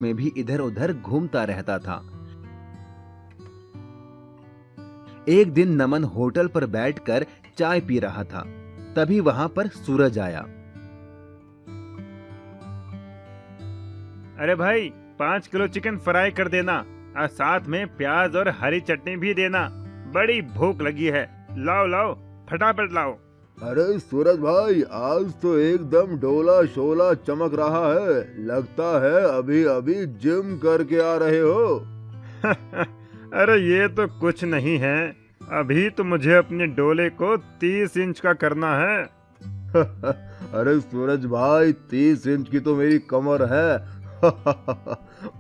में भी इधर उधर घूमता रहता था। एक दिन नमन होटल पर बैठकर चाय पी रहा था। तभी वहां पर सूरज आया। अरे भाई, 5 किलो चिकन फ्राई कर देना और साथ में प्याज और हरी चटनी भी देना। बड़ी भूख लगी है। लाओ लाओ, फटाफट लाओ। अरे सूरज भाई, आज तो एकदम डोला शोला चमक रहा है। लगता है अभी अभी जिम करके आ रहे हो। अरे ये तो कुछ नहीं है। अभी तो मुझे अपने डोले को 30 इंच का करना है। अरे सूरज भाई, 30 इंच की तो मेरी कमर है।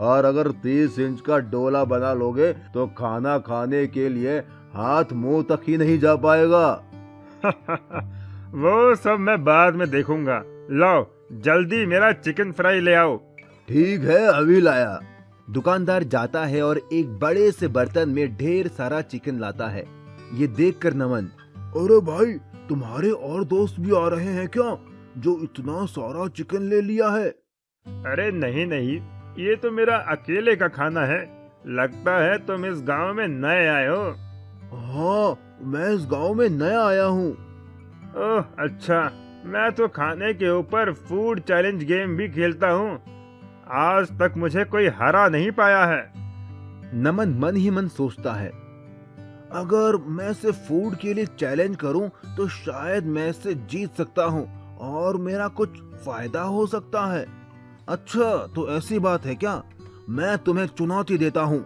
और अगर 30 इंच का डोला बना लोगे तो खाना खाने के लिए हाथ मुंह तक ही नहीं जा पाएगा। वो सब मैं बाद में देखूंगा। लाओ जल्दी मेरा चिकन फ्राई ले आओ। ठीक है, अभी लाया। दुकानदार जाता है और एक बड़े से बर्तन में ढेर सारा चिकन लाता है। ये देखकर नमन, अरे भाई, तुम्हारे और दोस्त भी आ रहे हैं क्या, जो इतना सारा चिकन ले लिया है? अरे नहीं नहीं, ये तो मेरा अकेले का खाना है। लगता है तुम इस गांव में नए आए हो। हाँ, मैं इस गांव में नया आया हूँ। ओह अच्छा, मैं तो खाने के ऊपर फूड चैलेंज गेम भी खेलता हूँ। आज तक मुझे कोई हरा नहीं पाया है। नमन मन ही मन सोचता है, अगर मैं इसे फूड के लिए चैलेंज करूं तो शायद मैं इसे जीत सकता हूं और मेरा कुछ फायदा हो सकता है। अच्छा, तो ऐसी बात है क्या? मैं तुम्हें चुनौती देता हूं।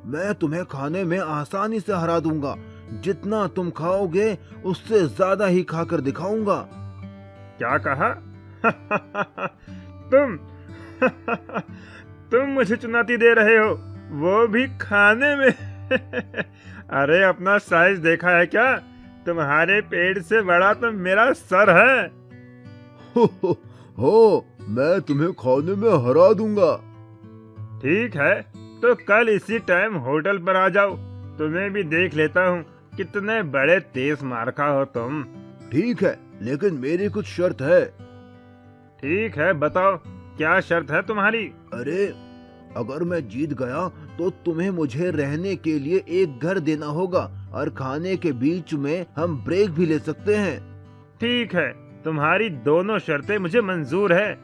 मैं तुम्हें खाने में आसानी से हरा दूंगा। जितना तुम खाओगे उससे ज्यादा ही खाकर दिखाऊंगा। क्या कहा? तुम तुम मुझे चुनौती दे रहे हो, वो भी खाने में? अरे अपना साइज देखा है क्या? तुम्हारे पेट से बड़ा तो मेरा सर है। हो, मैं तुम्हें खाने में हरा दूंगा। ठीक है, तो कल इसी टाइम होटल पर आ जाओ। तुम्हें भी देख लेता हूँ कितने बड़े तेज मारखा हो तुम। ठीक है, लेकिन मेरी कुछ शर्त है। ठीक है, बताओ क्या शर्त है तुम्हारी? अरे, अगर मैं जीत गया तो तुम्हें मुझे रहने के लिए एक घर देना होगा और खाने के बीच में हम ब्रेक भी ले सकते हैं। ठीक है, तुम्हारी दोनों शर्तें मुझे मंजूर है।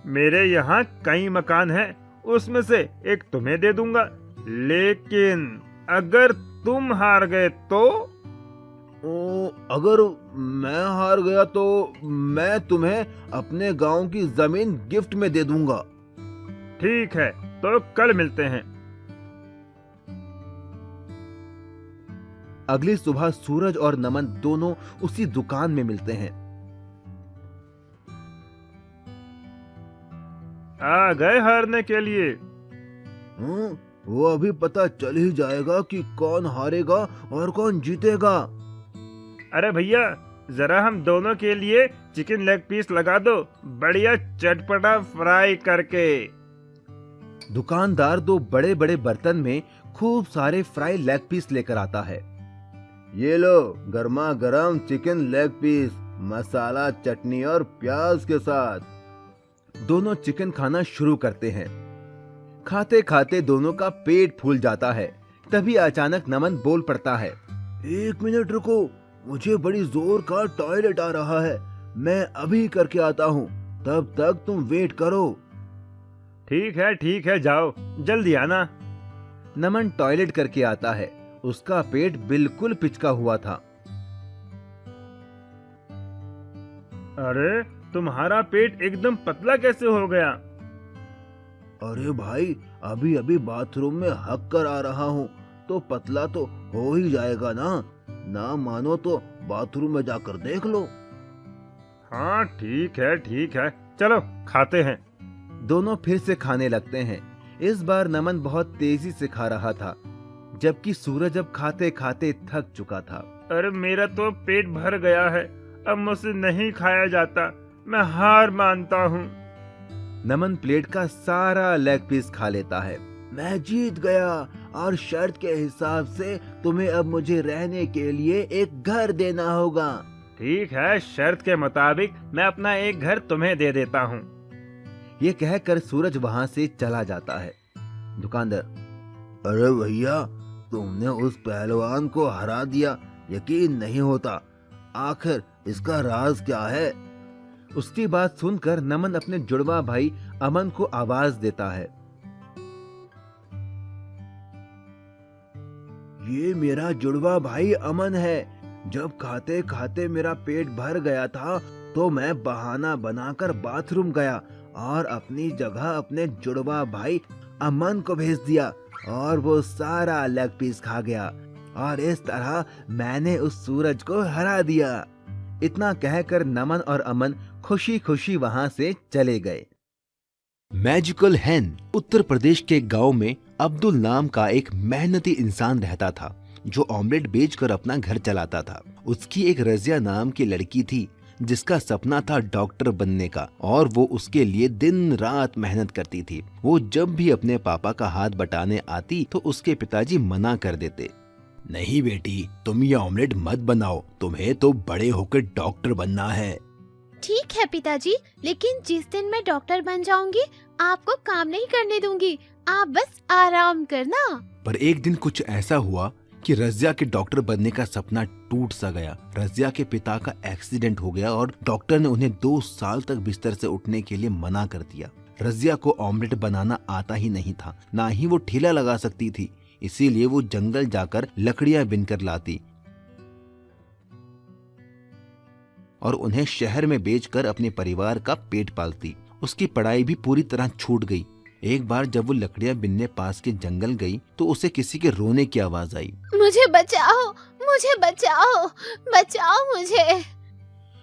मेरे यहाँ कई मकान हैं, उसमें से एक तुम्हें दे दूंगा। लेकिन अगर तुम हार गए तो? अगर मैं हार गया तो मैं तुम्हें अपने गांव की जमीन गिफ्ट में दे दूंगा। ठीक है, तो कल मिलते हैं। अगली सुबह सूरज और नमन दोनों उसी दुकान में मिलते हैं। आ गए हारने के लिए? वो अभी पता चल ही जाएगा कि कौन हारेगा और कौन जीतेगा। अरे भैया, जरा हम दोनों के लिए चिकन लेग पीस लगा दो, बढ़िया चटपटा फ्राई करके। दुकानदार दो बड़े बड़े बर्तन में खूब सारे फ्राई लेग पीस लेकर आता है। ये लो, गर्मा गर्म चिकन लेग पीस, मसाला, चटनी और प्याज के साथ। दोनों चिकन खाना शुरू करते हैं। खाते खाते दोनों का पेट फूल जाता है। तभी अचानक नमन बोल पड़ता है, 1 मिनट रुको, मुझे बड़ी जोर का टॉयलेट आ रहा है। मैं अभी करके आता हूँ, तब तक तुम वेट करो। ठीक है, जाओ जल्दी आना। नमन टॉयलेट करके आता है। उसका पेट बिल्कुल पिचका हुआ था। अरे तुम्हारा पेट एकदम पतला कैसे हो गया? अरे भाई, अभी अभी बाथरूम में हक कर आ रहा हूँ, तो पतला तो हो ही जाएगा ना। ना मानो तो बाथरूम में जाकर देख लो। हाँ ठीक है, चलो खाते हैं। दोनों फिर से खाने लगते हैं। इस बार नमन बहुत तेजी से खा रहा था, जबकि सूरज अब खाते खाते थक चुका था। अरे मेरा तो पेट भर गया है, अब मुझसे नहीं खाया जाता, मैं हार मानता हूँ। नमन प्लेट का सारा लेग पीस खा लेता है। मैं जीत गया और शर्त के हिसाब से तुम्हें अब मुझे रहने के लिए एक घर देना होगा। ठीक है, शर्त के मुताबिक मैं अपना एक घर तुम्हें दे देता हूँ। ये कहकर सूरज वहां से चला जाता है। दुकानदार, अरे भैया, तुमने उस पहलवान को हरा दिया, यकीन नहीं होता। आखिर इसका राज क्या है? उसकी बात सुनकर नमन अपने जुड़वा भाई अमन को आवाज देता है। ये मेरा जुड़वा भाई अमन है। जब खाते खाते मेरा पेट भर गया था तो मैं बहाना बनाकर बाथरूम गया और अपनी जगह अपने जुड़वा भाई अमन को भेज दिया और वो सारा लेग पीस खा गया और इस तरह मैंने उस सूरज को हरा दिया। इतना कहकर नमन और अमन खुशी खुशी वहां से चले गए। मैजिकल हैन। उत्तर प्रदेश के गांव में अब्दुल नाम का एक मेहनती इंसान रहता था जो ऑमलेट बेचकर अपना घर चलाता था। उसकी एक रजिया नाम की लड़की थी जिसका सपना था डॉक्टर बनने का और वो उसके लिए दिन रात मेहनत करती थी। वो जब भी अपने पापा का हाथ बटाने आती तो उसके पिताजी मना कर देते। नहीं बेटी, तुम ये ऑमलेट मत बनाओ, तुम्हें तो बड़े होकर डॉक्टर बनना है। ठीक है पिताजी, लेकिन जिस दिन मैं डॉक्टर बन जाऊंगी आपको काम नहीं करने दूंगी, आप बस आराम करना। पर एक दिन कुछ ऐसा हुआ कि रजिया के डॉक्टर बनने का सपना टूट सा गया। रजिया के पिता का एक्सीडेंट हो गया और डॉक्टर ने उन्हें 2 साल तक बिस्तर से उठने के लिए मना कर दिया। रजिया को ऑमलेट बनाना आता ही नहीं था, ना ही वो ठेला लगा सकती थी, इसीलिए वो जंगल जाकर लकड़ियां बिनकर लाती और उन्हें शहर में बेचकर अपने परिवार का पेट पालती। उसकी पढ़ाई भी पूरी तरह छूट गई। एक बार जब वो लकड़ियां बिनने पास के जंगल गई तो उसे किसी के रोने की आवाज आई। मुझे बचाओ, मुझे बचाओ, बचाओ मुझे।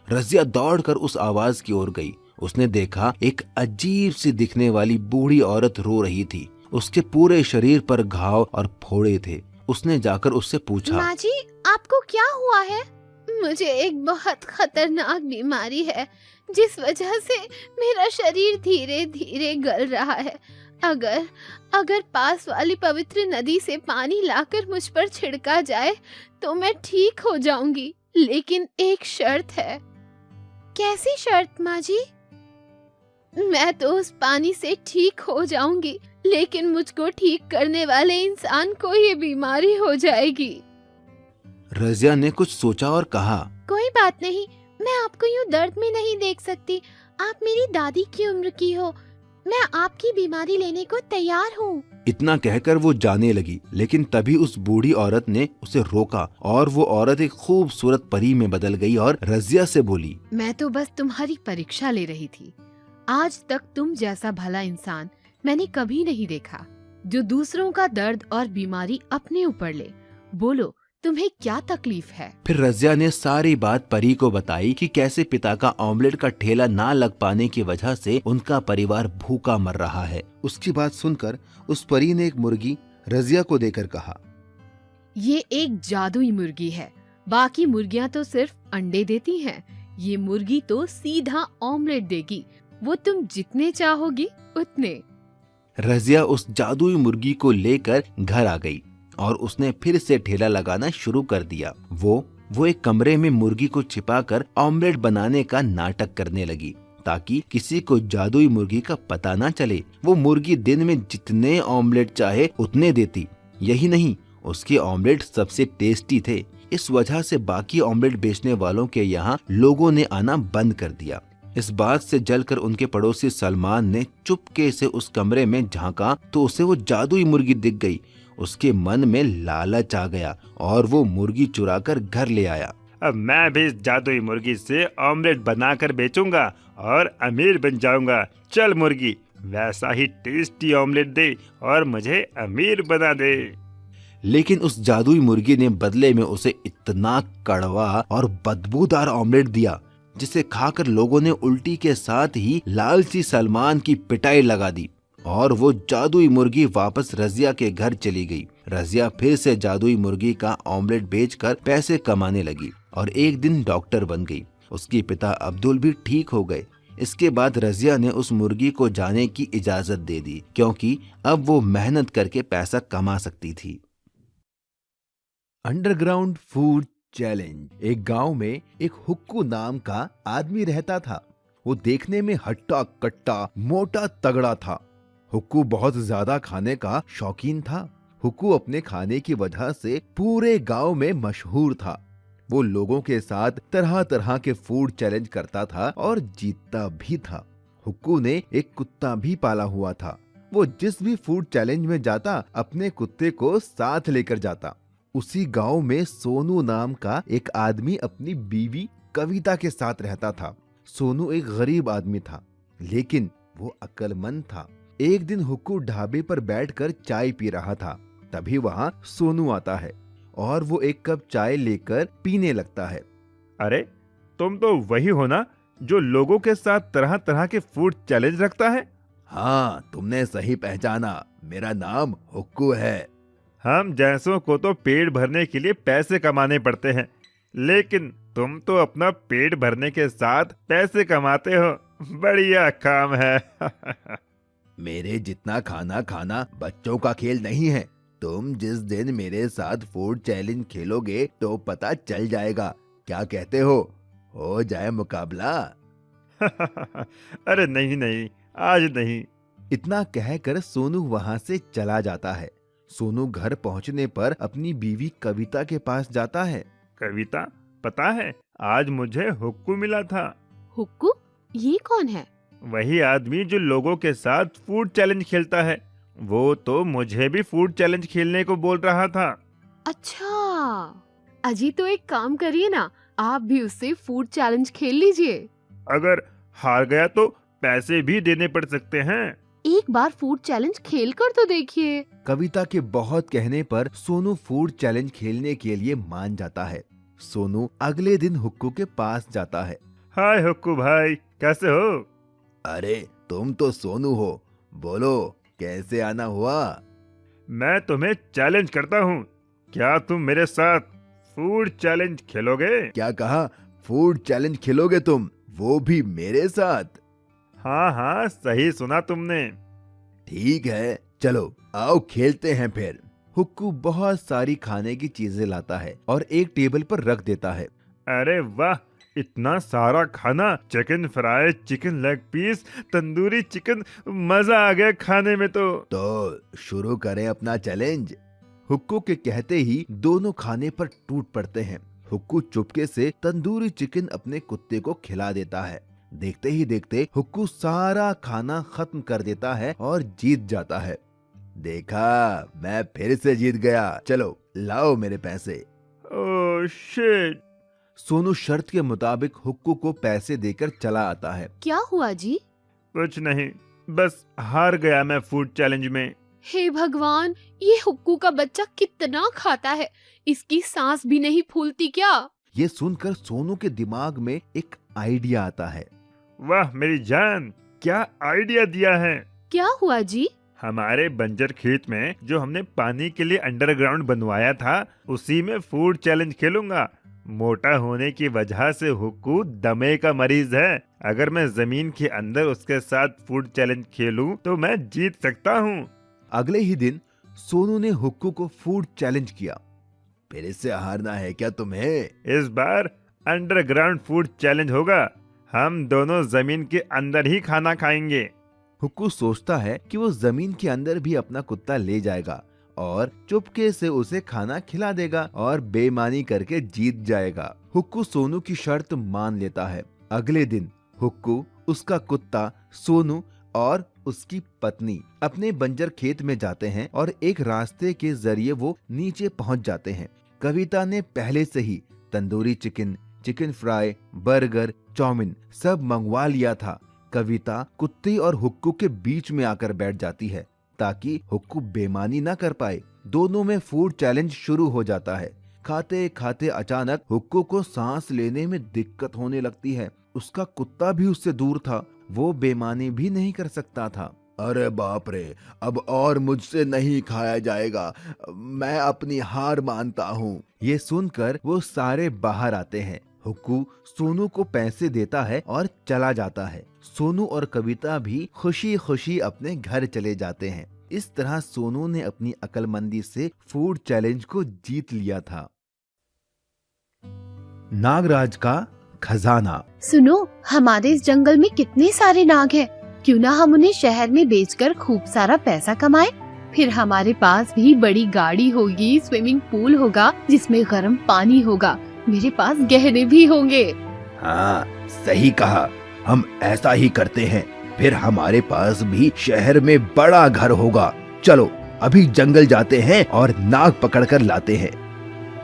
रजिया दौड़कर उस आवाज की ओर गई। उसने देखा एक अजीब सी दिखने वाली बूढ़ी औरत रो रही थी। उसके पूरे शरीर पर घाव और फोड़े थे। उसने जाकर उससे पूछा, माँ जी, आपको क्या हुआ है? मुझे एक बहुत खतरनाक बीमारी है जिस वजह से मेरा शरीर धीरे धीरे गल रहा है। अगर पास वाली पवित्र नदी से पानी लाकर मुझ पर छिड़का जाए तो मैं ठीक हो जाऊंगी, लेकिन एक शर्त है। कैसी शर्त माँ जी? मैं तो उस पानी से ठीक हो जाऊंगी, लेकिन मुझको ठीक करने वाले इंसान को ये बीमारी हो जाएगी। रजिया ने कुछ सोचा और कहा, कोई बात नहीं, मैं आपको यूं दर्द में नहीं देख सकती। आप मेरी दादी की उम्र की हो, मैं आपकी बीमारी लेने को तैयार हूँ। इतना कहकर वो जाने लगी, लेकिन तभी उस बूढ़ी औरत ने उसे रोका और वो औरत एक खूबसूरत परी में बदल गई और रजिया से बोली, मैं तो बस तुम्हारी परीक्षा ले रही थी। आज तक तुम जैसा भला इंसान मैंने कभी नहीं देखा जो दूसरों का दर्द और बीमारी अपने ऊपर ले। बोलो, तुम्हें क्या तकलीफ है? फिर रजिया ने सारी बात परी को बताई कि कैसे पिता का ऑमलेट का ठेला ना लग पाने की वजह से उनका परिवार भूखा मर रहा है। उसकी बात सुनकर उस परी ने एक मुर्गी रजिया को देकर कहा, ये एक जादुई मुर्गी है, बाकी मुर्गियाँ तो सिर्फ अंडे देती हैं, ये मुर्गी तो सीधा ऑमलेट देगी, वो तुम जितने चाहोगी उतने। रजिया उस जादुई मुर्गी को लेकर घर आ गई और उसने फिर से ठेला लगाना शुरू कर दिया। वो एक कमरे में मुर्गी को छिपाकर ऑमलेट बनाने का नाटक करने लगी ताकि किसी को जादुई मुर्गी का पता ना चले। वो मुर्गी दिन में जितने ऑमलेट चाहे उतने देती। यही नहीं, उसके ऑमलेट सबसे टेस्टी थे। इस वजह से बाकी ऑमलेट बेचने वालों के यहाँ लोगों ने आना बंद कर दिया। इस बात से जलकर उनके पड़ोसी सलमान ने चुपके से उस कमरे में झांका तो उसे वो जादुई मुर्गी दिख गई। उसके मन में लालच आ गया और वो मुर्गी चुराकर घर ले आया। अब मैं भी इस जादुई मुर्गी से ऑमलेट बनाकर बेचूंगा और अमीर बन जाऊंगा। चल मुर्गी, वैसा ही टेस्टी ऑमलेट दे और मुझे अमीर बना दे। लेकिन उस जादुई मुर्गी ने बदले में उसे इतना कड़वा और बदबूदार ऑमलेट दिया जिसे खाकर लोगों ने उल्टी के साथ ही लालची सलमान की पिटाई लगा दी और वो जादुई मुर्गी वापस रजिया के घर चली गई। रजिया फिर से जादुई मुर्गी का ऑमलेट बेचकर पैसे कमाने लगी और एक दिन डॉक्टर बन गई। उसके पिता अब्दुल भी ठीक हो गए। इसके बाद रजिया ने उस मुर्गी को जाने की इजाजत दे दी क्योंकि अब वो मेहनत करके पैसा कमा सकती थी। Underground food challenge. एक गांव में एक हुक्कू नाम का आदमी रहता था। वो देखने में हट्टा कट्टा मोटा तगड़ा था। हुक्कू बहुत ज्यादा खाने का शौकीन था। हुक्कू अपने खाने की वजह से पूरे गांव में मशहूर था। वो लोगों के साथ तरह तरह के फूड चैलेंज करता था और जीतता भी था। हुक्कू ने एक कुत्ता भी पाला हुआ था। वो जिस भी फूड चैलेंज में जाता अपने कुत्ते को साथ लेकर जाता। उसी गांव में सोनू नाम का एक आदमी अपनी बीवी कविता के साथ रहता था। सोनू एक गरीब आदमी था, लेकिन वो अक्लमंद था। एक दिन हुक्कू ढाबे पर बैठकर चाय पी रहा था। तभी वहाँ सोनू आता है और वो एक कप चाय लेकर पीने लगता है। अरे, तुम तो वही हो ना जो लोगों के साथ तरह तरह के फूड चैलेंज रखता है? हाँ, तुमने सही पहचाना। मेरा नाम हुक्कू है। हम जैसों को तो पेट भरने के लिए पैसे कमाने पड़ते हैं, लेकिन तुम तो अपना पेट भरने के साथ पैसे कमाते हो। बढ़िया काम है। मेरे जितना खाना खाना बच्चों का खेल नहीं है। तुम जिस दिन मेरे साथ फूड चैलेंज खेलोगे तो पता चल जाएगा। क्या कहते हो जाए मुकाबला? अरे नहीं नहीं, आज नहीं। इतना कहकर सोनू वहाँ से चला जाता है। सोनू घर पहुँचने पर अपनी बीवी कविता के पास जाता है। कविता, पता है आज मुझे हुक्कू मिला था। हुक्कू? ये कौन है? वही आदमी जो लोगों के साथ फूड चैलेंज खेलता है। वो तो मुझे भी फूड चैलेंज खेलने को बोल रहा था। अच्छा, अजी तो एक काम करिए ना, आप भी उससे फूड चैलेंज खेल लीजिए। अगर हार गया तो पैसे भी देने पड़ सकते हैं। एक बार फूड चैलेंज खेल कर तो देखिए। कविता के बहुत कहने पर सोनू फूड चैलेंज खेलने के लिए मान जाता है। सोनू अगले दिन हुक्कू के पास जाता है। हाय हुक्कू भाई, कैसे हो? अरे, तुम तो सोनू हो। बोलो, कैसे आना हुआ? मैं तुम्हें चैलेंज करता हूँ। क्या तुम मेरे साथ फूड चैलेंज खेलोगे? क्या कहा? फूड चैलेंज खेलोगे तुम, वो भी मेरे साथ? हाँ हाँ, सही सुना तुमने। ठीक है, चलो आओ खेलते हैं फिर। हुक्कू बहुत सारी खाने की चीजें लाता है और एक टेबल पर रख देता है। अरे वाह, इतना सारा खाना! Chicken fry, chicken leg piece, tandoori chicken, मजा आ गया खाने में तो शुरू करें अपना चैलेंज। हुक्कू के कहते ही दोनों खाने पर टूट पड़ते हैं। हुक्कू चुपके से तंदूरी चिकन अपने कुत्ते को खिला देता है। देखते ही देखते हुक्कू सारा खाना खत्म कर देता है और जीत जाता है। देखा, मैं फिर से जीत गया। चलो लाओ मेरे पैसे। Oh shit! सोनू शर्त के मुताबिक हुक्कू को पैसे देकर चला आता है। क्या हुआ जी? कुछ नहीं, बस हार गया मैं फूड चैलेंज में। हे भगवान, ये हुक्कू का बच्चा कितना खाता है, इसकी सांस भी नहीं फूलती क्या? ये सुनकर सोनू के दिमाग में एक आइडिया आता है। वाह मेरी जान, क्या आइडिया दिया है! क्या हुआ जी? हमारे बंजर खेत में जो हमने पानी के लिए अंडरग्राउंड बनवाया था, उसी में फूड चैलेंज खेलूंगा। मोटा होने की वजह से हुक्कू दमे का मरीज है। अगर मैं जमीन के अंदर उसके साथ फूड चैलेंज खेलूं तो मैं जीत सकता हूं। अगले ही दिन सोनू ने हुक्कू को फूड चैलेंज किया। फिर इससे हारना है क्या तुम्हें? इस बार अंडरग्राउंड फूड चैलेंज होगा। हम दोनों जमीन के अंदर ही खाना खाएंगे। हुक्कू सोचता है कि वो जमीन के अंदर भी अपना कुत्ता ले जाएगा और चुपके से उसे खाना खिला देगा और बेईमानी करके जीत जाएगा। हुक्कू सोनू की शर्त मान लेता है। अगले दिन हुक्कू, उसका कुत्ता, सोनू और उसकी पत्नी अपने बंजर खेत में जाते हैं और एक रास्ते के जरिए वो नीचे पहुंच जाते हैं। कविता ने पहले से ही tandoori chicken, chicken fry, burger, chowmein सब मंगवा लिया था। कविता कुत्ते और हुक्कू के बीच में आकर बैठ जाती है ताकि हुक्कू बेईमानी ना कर पाए। दोनों में फूड चैलेंज शुरू हो जाता है। खाते खाते अचानक हुक्कू को सांस लेने में दिक्कत होने लगती है। उसका कुत्ता भी उससे दूर था, वो बेईमानी भी नहीं कर सकता था। अरे बाप रे, अब और मुझसे नहीं खाया जाएगा, मैं अपनी हार मानता हूँ। ये सुनकर वो सारे बाहर आते हैं। हुक्कू सोनू को पैसे देता है और चला जाता है। सोनू और कविता भी खुशी खुशी अपने घर चले जाते हैं। इस तरह सोनू ने अपनी अक्लमंदी से फूड चैलेंज को जीत लिया था। नागराज का खजाना। सुनो, हमारे इस जंगल में कितने सारे नाग हैं। क्यों ना हम उन्हें शहर में बेचकर खूब सारा पैसा कमाएं। फिर हमारे पास भी बड़ी गाड़ी होगी, स्विमिंग पूल होगा जिसमें गर्म पानी होगा, मेरे पास गहने भी होंगे। हाँ, सही कहा, हम ऐसा ही करते हैं। फिर हमारे पास भी शहर में बड़ा घर होगा। चलो अभी जंगल जाते हैं और नाग पकड़ कर लाते हैं।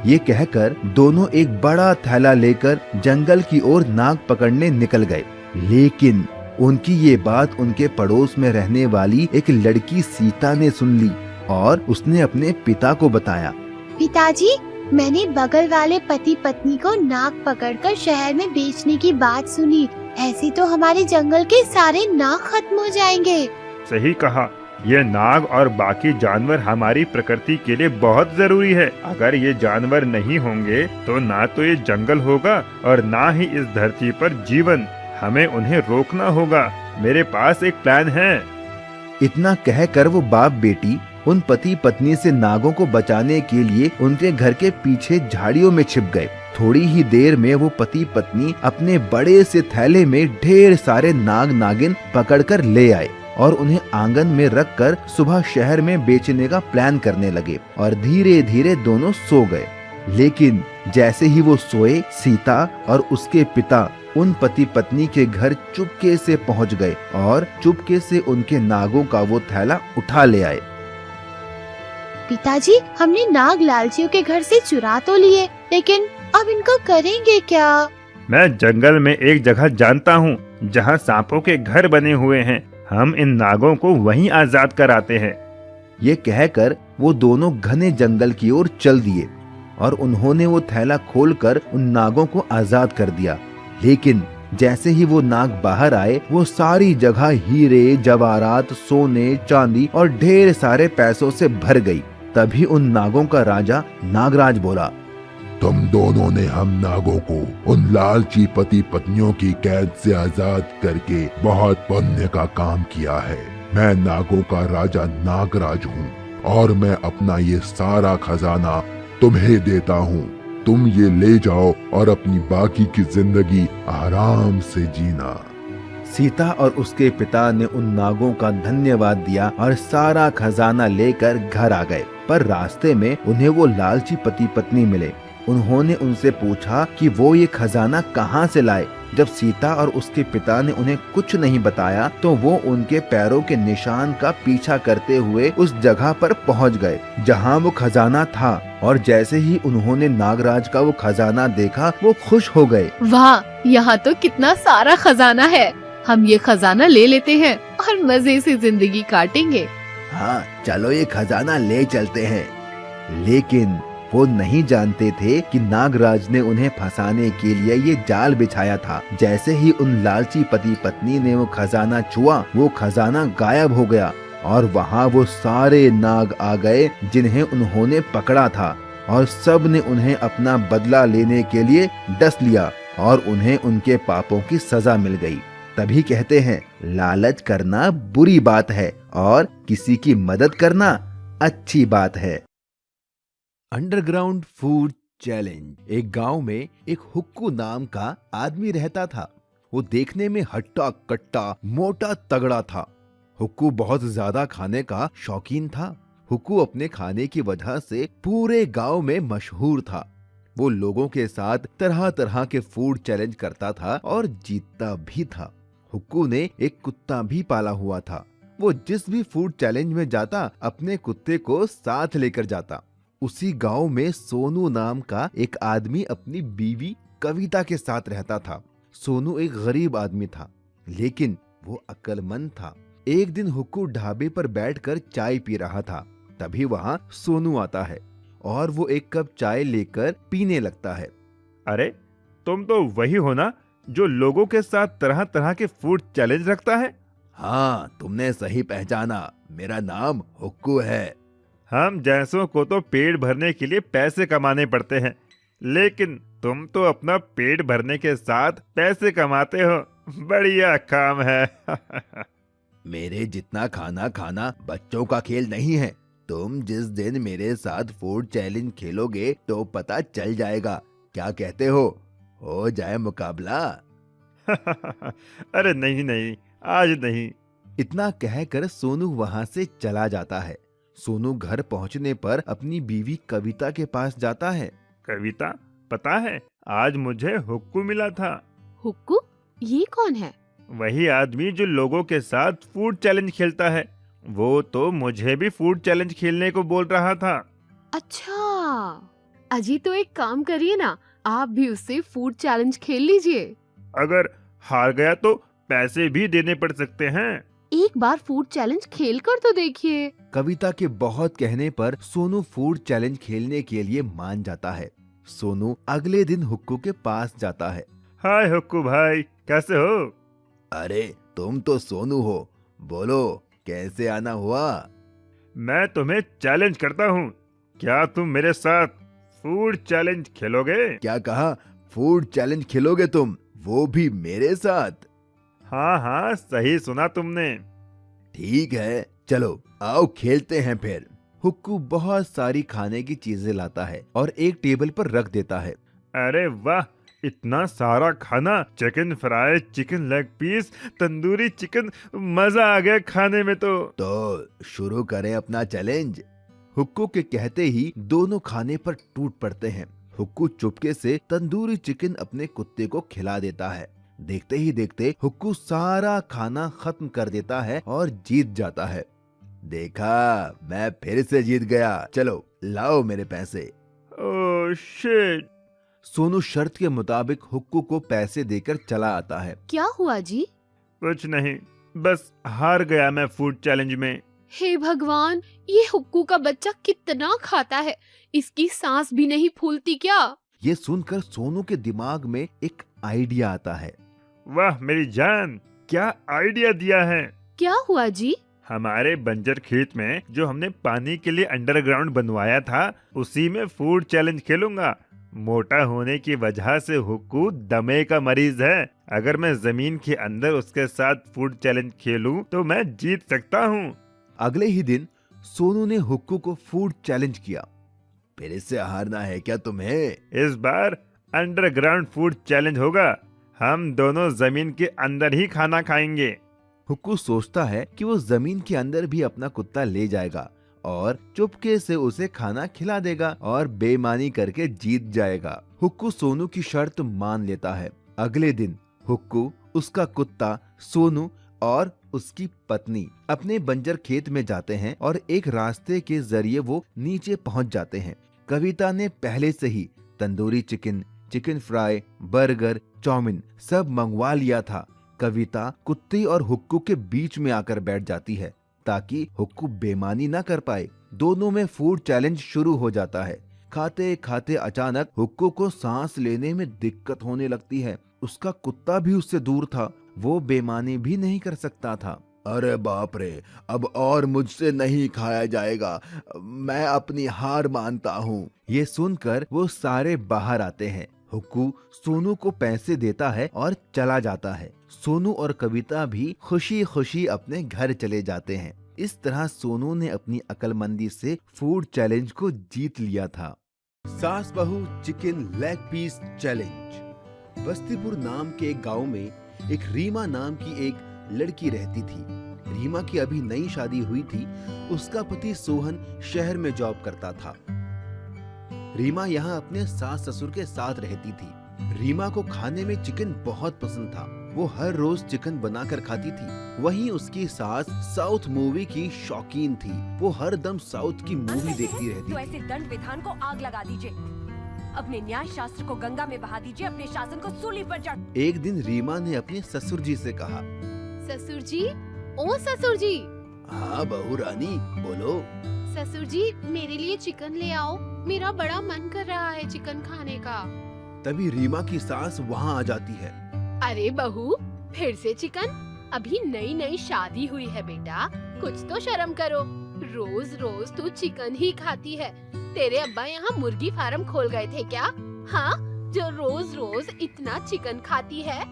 ये कहकर दोनों एक बड़ा थैला लेकर जंगल की ओर नाग पकड़ने निकल गए। लेकिन उनकी ये बात उनके पड़ोस में रहने वाली एक लड़की सीता ने सुन ली और उसने अपने पिता को बताया। पिताजी, मैंने बगल वाले पति पत्नी को नाग पकड़कर शहर में बेचने की बात सुनी। ऐसे तो हमारे जंगल के सारे नाग खत्म हो जाएंगे। सही कहा, ये नाग और बाकी जानवर हमारी प्रकृति के लिए बहुत जरूरी है। अगर ये जानवर नहीं होंगे तो ना तो ये जंगल होगा और ना ही इस धरती पर जीवन। हमें उन्हें रोकना होगा। मेरे पास एक प्लान है। इतना कहकर वो बाप बेटी उन पति पत्नी से नागों को बचाने के लिए उनके घर के पीछे झाड़ियों में छिप गए। थोड़ी ही देर में वो पति पत्नी अपने बड़े से थैले में ढेर सारे नाग नागिन पकड़कर ले आए और उन्हें आंगन में रखकर सुबह शहर में बेचने का प्लान करने लगे और धीरे धीरे दोनों सो गए। लेकिन जैसे ही वो सोए, सीता और उसके पिता उन पति पत्नी के घर चुपके से पहुंच गए और चुपके से उनके नागों का वो थैला उठा ले आए। पिताजी, हमने नाग लालचियों के घर से चुरा तो लिए, लेकिन अब इनको करेंगे क्या? मैं जंगल में एक जगह जानता हूँ जहाँ सांपों के घर बने हुए हैं। हम इन नागों को वहीं आजाद कराते हैं। ये कहकर वो दोनों घने जंगल की ओर चल दिए और उन्होंने वो थैला खोलकर उन नागों को आजाद कर दिया। लेकिन जैसे ही वो नाग बाहर आए, वो सारी जगह हीरे जवाहरात, सोने, चांदी और ढेर सारे पैसों से भर गई। तभी उन नागों का राजा नागराज बोला, तुम दोनों ने हम नागों को उन लालची पति पत्नियों की कैद से आजाद करके बहुत पुण्य का काम किया है। मैं नागों का राजा नागराज हूँ और मैं अपना ये सारा खजाना तुम्हें देता हूँ। तुम ये ले जाओ और अपनी बाकी की जिंदगी आराम से जीना। सीता और उसके पिता ने उन नागों का धन्यवाद दिया और सारा खजाना लेकर घर आ गए। पर रास्ते में उन्हें वो लालची पति पत्नी मिले। उन्होंने उनसे पूछा कि वो ये खजाना कहाँ से लाए। जब सीता और उसके पिता ने उन्हें कुछ नहीं बताया तो वो उनके पैरों के निशान का पीछा करते हुए उस जगह पर पहुँच गए जहाँ वो खजाना था। और जैसे ही उन्होंने नागराज का वो खजाना देखा, वो खुश हो गए। वाह, यहाँ तो कितना सारा खजाना है। हम ये खजाना ले लेते हैं और मजे से जिंदगी काटेंगे। हाँ, चलो ये खजाना ले चलते हैं। लेकिन वो नहीं जानते थे कि नागराज ने उन्हें फंसाने के लिए ये जाल बिछाया था। जैसे ही उन लालची पति पत्नी ने वो खजाना छुआ, वो खजाना गायब हो गया और वहाँ वो सारे नाग आ गए जिन्हें उन्होंने पकड़ा था और सब ने उन्हें अपना बदला लेने के लिए डस लिया और उन्हें उनके पापों की सजा मिल गई। तभी कहते हैं, लालच करना बुरी बात है और किसी की मदद करना अच्छी बात है। Underground food challenge. एक गांव में एक हुक्कू नाम का आदमी रहता था। वो देखने में हट्टा कट्टा मोटा तगड़ा था। हुक्कू बहुत ज्यादा खाने का शौकीन था। हुक्कू अपने खाने की वजह से पूरे गांव में मशहूर था। वो लोगों के साथ तरह तरह के फूड चैलेंज करता था और जीतता भी था। हुक्कू ने एक कुत्ता भी पाला हुआ था। वो जिस भी फूड चैलेंज में जाता, अपने कुत्ते को साथ लेकर जाता। उसी गांव में सोनू नाम का एक आदमी अपनी बीवी कविता के साथ रहता था। सोनू एक गरीब आदमी था, लेकिन वो अक्लमंद था। एक दिन हुक्कू ढाबे पर बैठकर चाय पी रहा था। तभी वहाँ सोनू आता है और वो एक कप चाय लेकर पीने लगता है। अरे, तुम तो वही हो ना जो लोगों के साथ तरह तरह के फूड चैलेंज रखता है? हाँ, तुमने सही पहचाना। मेरा नाम हुक्कू है। हम जैसों को तो पेट भरने के लिए पैसे कमाने पड़ते हैं, लेकिन तुम तो अपना पेट भरने के साथ पैसे कमाते हो। बढ़िया काम है। मेरे जितना खाना खाना बच्चों का खेल नहीं है। तुम जिस दिन मेरे साथ फूड चैलेंज खेलोगे तो पता चल जाएगा। क्या कहते हो? हो जाए मुकाबला। अरे नहीं नहीं, आज नहीं। इतना कहकर सोनू वहाँ से चला जाता है। सोनू घर पहुँचने पर अपनी बीवी कविता के पास जाता है। कविता, पता है आज मुझे हुक्कू मिला था। हुक्कू? ये कौन है? वही आदमी जो लोगों के साथ फूड चैलेंज खेलता है। वो तो मुझे भी फूड चैलेंज खेलने को बोल रहा था। अच्छा, अजी तो एक काम करिए ना, आप भी उससे फूड चैलेंज खेल लीजिए। अगर हार गया तो पैसे भी देने पड़ सकते हैं। एक बार फूड चैलेंज खेल कर तो देखिए। कविता के बहुत कहने पर सोनू फूड चैलेंज खेलने के लिए मान जाता है। सोनू अगले दिन हुक्कू के पास जाता है। हाय हुक्कू भाई, कैसे हो? अरे तुम तो सोनू हो, बोलो कैसे आना हुआ? मैं तुम्हें चैलेंज करता हूँ, क्या तुम मेरे साथ फूड चैलेंज खेलोगे? क्या कहा? फूड चैलेंज खेलोगे तुम, वो भी मेरे साथ? हाँ हाँ, सही सुना तुमने। ठीक है, चलो आओ खेलते हैं फिर। हुक्कू बहुत सारी खाने की चीजें लाता है और एक टेबल पर रख देता है। अरे वाह, इतना सारा खाना! Chicken fry, chicken leg piece, tandoori chicken, मजा आ गया खाने में तो शुरू करें अपना चैलेंज। हुक्कू के कहते ही दोनों खाने पर टूट पड़ते हैं। हुक्कू चुपके से तंदूरी चिकन अपने कुत्ते को खिला देता है। देखते ही देखते हुक्कू सारा खाना खत्म कर देता है और जीत जाता है। देखा, मैं फिर से जीत गया। चलो लाओ मेरे पैसे। Oh shit! सोनू शर्त के मुताबिक हुक्कू को पैसे देकर चला आता है। क्या हुआ जी? कुछ नहीं, बस हार गया मैं फूड चैलेंज में। हे भगवान, ये हुक्कू का बच्चा कितना खाता है, इसकी सांस भी नहीं फूलती क्या? ये सुनकर सोनू के दिमाग में एक आइडिया आता है। वाह मेरी जान, क्या आइडिया दिया है! क्या हुआ जी? हमारे बंजर खेत में जो हमने पानी के लिए अंडरग्राउंड बनवाया था, उसी में फूड चैलेंज खेलूंगा। मोटा होने की वजह से हुक्कू दमे का मरीज है। अगर मैं जमीन के अंदर उसके साथ फूड चैलेंज खेलूं तो मैं जीत सकता हूं। अगले ही दिन सोनू ने हुक्कू को फूड चैलेंज किया। फिर से हारना है क्या तुम्हें? इस बार अंडरग्राउंड फूड चैलेंज होगा। हम दोनों जमीन के अंदर ही खाना खाएंगे। हुक्कू सोचता है कि वो जमीन के अंदर भी अपना कुत्ता ले जाएगा और चुपके से उसे खाना खिला देगा और बेईमानी करके जीत जाएगा। हुक्कू सोनू की शर्त मान लेता है। अगले दिन हुक्कू, उसका कुत्ता, सोनू और उसकी पत्नी अपने बंजर खेत में जाते हैं और एक रास्ते के जरिए वो नीचे पहुंच जाते हैं। कविता ने पहले से ही tandoori chicken, chicken fry, burger, chowmein सब मंगवा लिया था। कविता कुत्ते और हुक्कू के बीच में आकर बैठ जाती है ताकि हुक्कू बेईमानी ना कर पाए। दोनों में फूड चैलेंज शुरू हो जाता है। खाते खाते अचानक हुक्कू को सांस लेने में दिक्कत होने लगती है। उसका कुत्ता भी उससे दूर था, वो बेईमानी भी नहीं कर सकता था। अरे बाप रे, अब और मुझसे नहीं खाया जाएगा, मैं अपनी हार मानता हूँ। ये सुनकर वो सारे बाहर आते हैं। हुक्कू सोनू को पैसे देता है और चला जाता है। सोनू और कविता भी खुशी खुशी अपने घर चले जाते हैं। इस तरह सोनू ने अपनी अक्लमंदी से फूड चैलेंज को जीत लिया था। सास बहू chicken leg piece challenge. Bastipur नाम के एक गांव में एक रीमा नाम की एक लड़की रहती थी। रीमा की अभी नई शादी हुई थी। उसका पति सोहन शहर में जॉब करता था। रीमा यहाँ अपने सास ससुर के साथ रहती थी। रीमा को खाने में चिकन बहुत पसंद था। वो हर रोज चिकन बनाकर खाती थी। वहीं उसकी सास साउथ मूवी की शौकीन थी। वो हर दम साउथ की मूवी देखती रहती तो थी। ऐसे दंड विधान को आग लगा दीजिए, अपने न्याय शास्त्र को गंगा में बहा दीजिए, अपने शासन को सूली पर चढ़। एक दिन रीमा ने अपने ससुर जी से कहा, ससुर जी, ओ ससुर जी, हाँ बहू रानी, बोलो। ससुर जी मेरे लिए चिकन ले आओ, मेरा बड़ा मन कर रहा है चिकन खाने का। तभी रीमा की सास वहाँ आ जाती है। अरे बहू, फिर से चिकन? अभी नई नई शादी हुई है बेटा, कुछ तो शर्म करो। रोज रोज तू चिकन ही खाती है। तेरे अब्बा यहाँ मुर्गी फार्म खोल गए थे क्या? हाँ, जो रोज रोज इतना चिकन खाती है।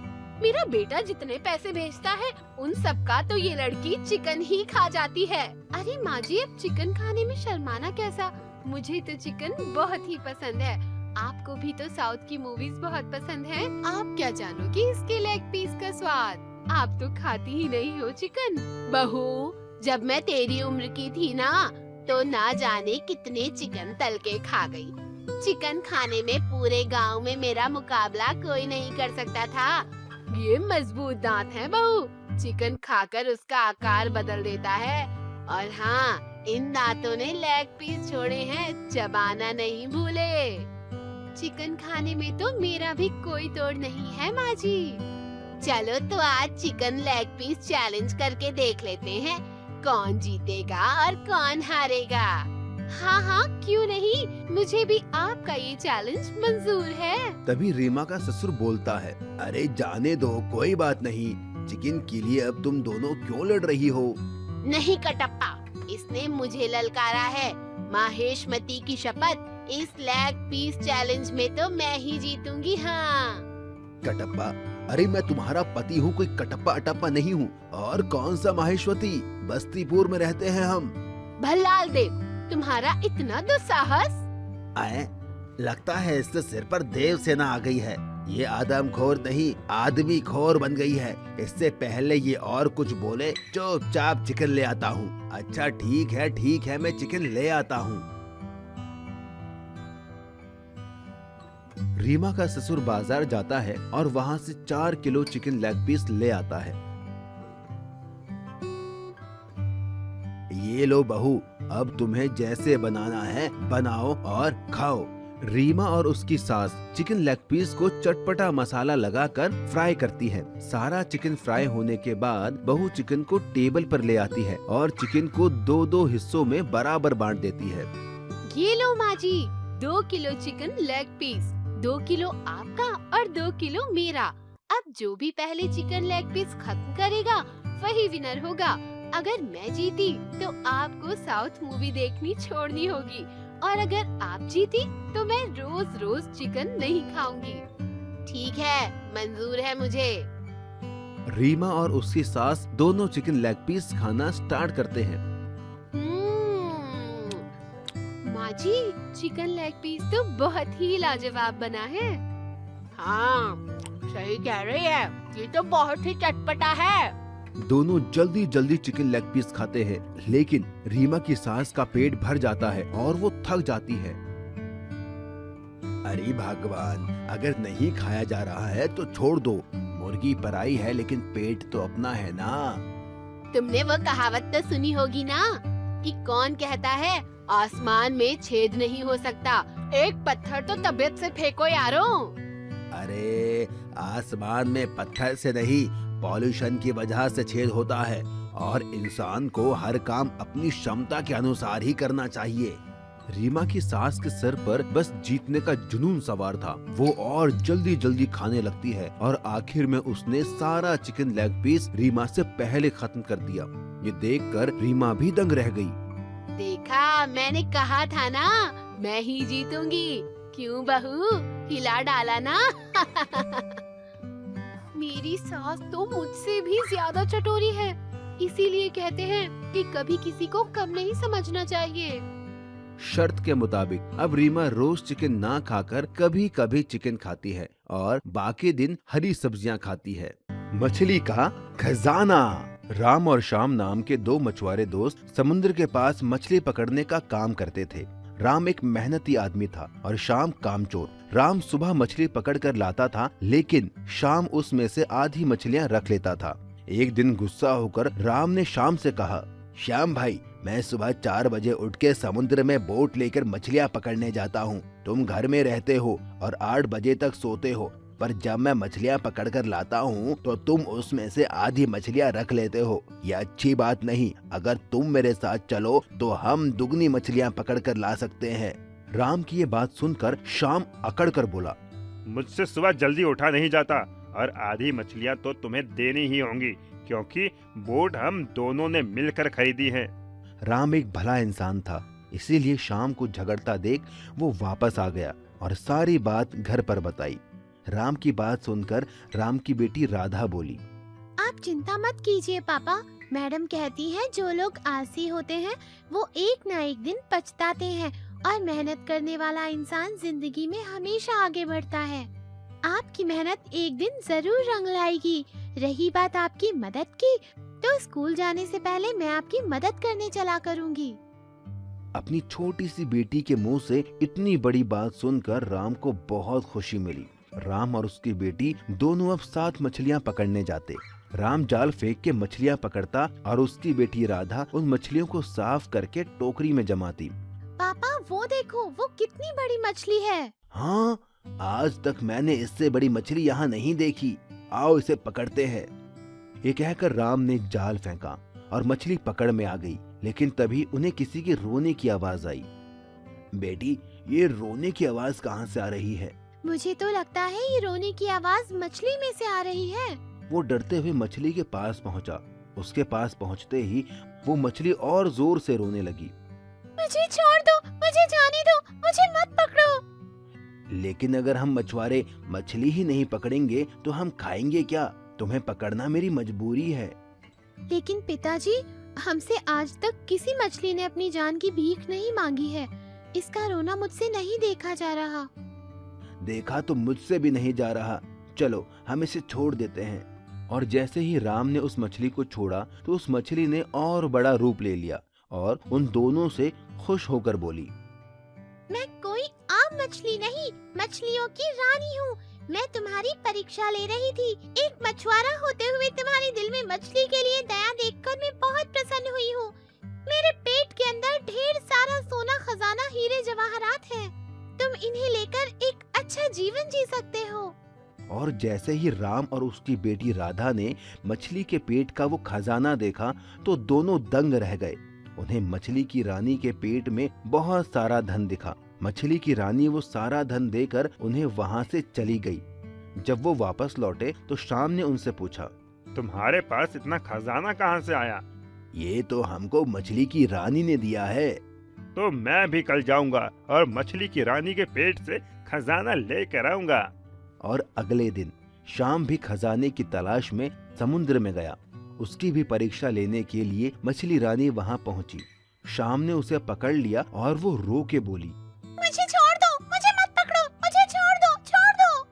मेरा बेटा जितने पैसे भेजता है उन सब का तो ये लड़की चिकन ही खा जाती है। अरे माँ जी, अब चिकन खाने में शर्माना कैसा? मुझे तो चिकन बहुत ही पसंद है। आपको भी तो साउथ की मूवीज बहुत पसंद है। आप क्या जानोगे इसके लेग पीस का स्वाद? आप तो खाती ही नहीं हो चिकन। बहू, जब मैं तेरी उम्र की थी ना, तो ना जाने कितने चिकन तल के खा गई। चिकन खाने में पूरे गांव में मेरा मुकाबला कोई नहीं कर सकता था। ये मजबूत दांत हैं बहू, चिकन खाकर उसका आकार बदल देता है। और हाँ, इन दांतों ने लेग पीस छोड़े हैं, चबाना नहीं भूले। चिकन खाने में तो मेरा भी कोई तोड़ नहीं है माँ जी। चलो तो आज चिकन लेग पीस चैलेंज करके देख लेते हैं, कौन जीतेगा और कौन हारेगा। हाँ हाँ, क्यों नहीं, मुझे भी आपका ये चैलेंज मंजूर है। तभी रीमा का ससुर बोलता है, अरे जाने दो, कोई बात नहीं। चिकन के लिए अब तुम दोनों क्यों लड़ रही हो? नहीं कटप्पा, इसने मुझे ललकारा है। माहेशमती की शपथ, इस लेग पीस चैलेंज में तो मैं ही जीतूंगी। हाँ कटप्पा, अरे मैं तुम्हारा पति हूँ, कोई कटप्पा अटप्पा नहीं हूँ। और कौन सा माहेश्वती, बस्तीपुर में रहते हैं हम। भल्लाल देव, तुम्हारा इतना दुस्साहस। आए, लगता है इसके सिर पर देव सेना आ गई है। ये आदमखोर नहीं, आदमी खोर बन गई है। इससे पहले ये और कुछ बोले, चुपचाप चिकन ले आता हूँ। अच्छा ठीक है, मैं चिकन ले आता हूँ। रीमा का ससुर बाजार जाता है और वहाँ से 4 किलो चिकन लेग पीस ले आता है। ये लो बहू, अब तुम्हें जैसे बनाना है बनाओ और खाओ। रीमा और उसकी सास चिकन लेग पीस को चटपटा मसाला लगाकर फ्राई करती है। सारा चिकन फ्राई होने के बाद बहू चिकन को टेबल पर ले आती है और चिकन को 2-2 हिस्सों में बराबर बांट देती है। ये लो माँ जी, 2 kilo chicken leg piece, 2 kilo आपका और 2 किलो मेरा। अब जो भी पहले चिकन लेग पीस खत्म करेगा वही विनर होगा। अगर मैं जीती तो आपको साउथ मूवी देखनी छोड़नी होगी, और अगर आप जीती तो मैं रोज रोज चिकन नहीं खाऊंगी। ठीक है, मंजूर है मुझे। रीमा और उसकी सास दोनों चिकन लेग पीस खाना स्टार्ट करते हैं। माँ जी, चिकन लेग पीस तो बहुत ही लाजवाब बना है। हाँ, सही कह रही है, ये तो बहुत ही चटपटा है। दोनों जल्दी जल्दी चिकन लेग पीस खाते हैं, लेकिन रीमा की सास का पेट भर जाता है और वो थक जाती है। अरे भगवान, अगर नहीं खाया जा रहा है तो छोड़ दो। मुर्गी पराई है लेकिन पेट तो अपना है ना। तुमने वो कहावत तो सुनी होगी ना, कि कौन कहता है आसमान में छेद नहीं हो सकता, एक पत्थर तो तबीयत से फेंको यारों। अरे आसमान में पत्थर से नहीं, पॉल्यूशन की वजह से छेद होता है, और इंसान को हर काम अपनी क्षमता के अनुसार ही करना चाहिए। रीमा की सास के सर पर बस जीतने का जुनून सवार था। वो और जल्दी जल्दी खाने लगती है और आखिर में उसने सारा चिकन लेग पीस रीमा से पहले खत्म कर दिया। ये देखकर रीमा भी दंग रह गई। देखा, मैंने कहा था ना, मैं ही जीतूंगी। क्यों बहू, हिला डाला ना। मेरी सास तो मुझसे भी ज्यादा चटोरी है, इसीलिए कहते हैं कि कभी किसी को कम नहीं समझना चाहिए। शर्त के मुताबिक अब रीमा रोज चिकन ना खाकर कभी कभी चिकन खाती है और बाकी दिन हरी सब्जियां खाती है। मछली का खजाना। राम और श्याम नाम के 2 मछुआरे दोस्त समुद्र के पास मछली पकड़ने का काम करते थे। राम एक मेहनती आदमी था और श्याम कामचोर। राम सुबह मछली पकड़ कर लाता था, लेकिन श्याम उसमें से आधी मछलियां रख लेता था। एक दिन गुस्सा होकर राम ने श्याम से कहा, श्याम भाई, मैं सुबह 4 बजे उठ के समुद्र में बोट लेकर मछलियां पकड़ने जाता हूँ। तुम घर में रहते हो और 8 बजे तक सोते हो, पर जब मैं मछलियां पकड़ कर लाता हूँ तो तुम उसमें से आधी मछलियां रख लेते हो। ये अच्छी बात नहीं। अगर तुम मेरे साथ चलो तो हम दुगनी मछलियां पकड़ कर ला सकते हैं। राम की ये बात सुनकर श्याम अकड़ कर बोला, मुझसे सुबह जल्दी उठा नहीं जाता, और आधी मछलियाँ तो तुम्हें देनी ही होंगी, क्योंकि बोट हम दोनों ने मिलकर खरीदी है। राम एक भला इंसान था, इसीलिए श्याम को झगड़ता देख वो वापस आ गया और सारी बात घर पर बताई। राम की बात सुनकर राम की बेटी राधा बोली, आप चिंता मत कीजिए पापा, मैडम कहती है जो लोग आलसी होते हैं वो एक ना एक दिन पछताते हैं, और मेहनत करने वाला इंसान जिंदगी में हमेशा आगे बढ़ता है। आपकी मेहनत एक दिन जरूर रंग लाएगी। रही बात आपकी मदद की, तो स्कूल जाने से पहले मैं आपकी मदद करने चला करूंगी। अपनी छोटी सी बेटी के मुंह से इतनी बड़ी बात सुनकर राम को बहुत खुशी मिली। राम और उसकी बेटी दोनों अब 7 मछलियां पकड़ने जाते। राम जाल फेंक के मछलियां पकड़ता और उसकी बेटी राधा उन मछलियों को साफ करके टोकरी में जमाती। पापा वो देखो, वो कितनी बड़ी मछली है। हाँ, आज तक मैंने इससे बड़ी मछली यहाँ नहीं देखी। आओ इसे पकड़ते हैं। ये कहकर राम ने जाल फेंका और मछली पकड़ में आ गई। लेकिन तभी उन्हें किसी के रोने की आवाज आई। बेटी, ये रोने की आवाज कहाँ से आ रही है? मुझे तो लगता है ये रोने की आवाज मछली में से आ रही है। वो डरते हुए मछली के पास पहुंचा। उसके पास पहुंचते ही वो मछली और जोर से रोने लगी। मुझे छोड़ दो, मुझे जाने दो, मुझे मत पकड़ो। लेकिन अगर हम मछुआरे मछली ही नहीं पकड़ेंगे तो हम खाएंगे क्या? तुम्हें पकड़ना मेरी मजबूरी है। लेकिन पिताजी, हमसे आज तक किसी मछली ने अपनी जान की भीख नहीं मांगी है। इसका रोना मुझसे नहीं देखा जा रहा। देखा तो मुझसे भी नहीं जा रहा। चलो हम इसे छोड़ देते हैं। और जैसे ही राम ने उस मछली को छोड़ा तो उस मछली ने और बड़ा रूप ले लिया और उन दोनों से खुश होकर बोली, मैं कोई आम मछली नहीं, मछलियों की रानी हूँ। मैं तुम्हारी परीक्षा ले रही थी। एक मछुआरा होते हुए तुम्हारे दिल में मछली के लिए दया देखकर मैं बहुत प्रसन्न हुई हूँ। मेरे पेट के अंदर ढेर सारा सोना, खजाना, हीरे जवाहरात है। तुम इन्हें लेकर एक अच्छा जीवन जी सकते हो। और जैसे ही राम और उसकी बेटी राधा ने मछली के पेट का वो खजाना देखा तो दोनों दंग रह गए। उन्हें मछली की रानी के पेट में बहुत सारा धन दिखा। मछली की रानी वो सारा धन देकर उन्हें वहाँ से चली गई। जब वो वापस लौटे तो शाम ने उनसे पूछा, तुम्हारे पास इतना खजाना कहाँ से आया? ये तो हमको मछली की रानी ने दिया है। तो मैं भी कल जाऊंगा और मछली की रानी के पेट से खजाना लेकर आऊंगा। और अगले दिन शाम भी खजाने की तलाश में समुद्र में गया। उसकी भी परीक्षा लेने के लिए मछली रानी वहाँ पहुँची। शाम ने उसे पकड़ लिया और वो रो के बोली, मुझे छोड़ दो, मुझे मत पकड़ो, मुझे छोड़ दो, छोड़ दो।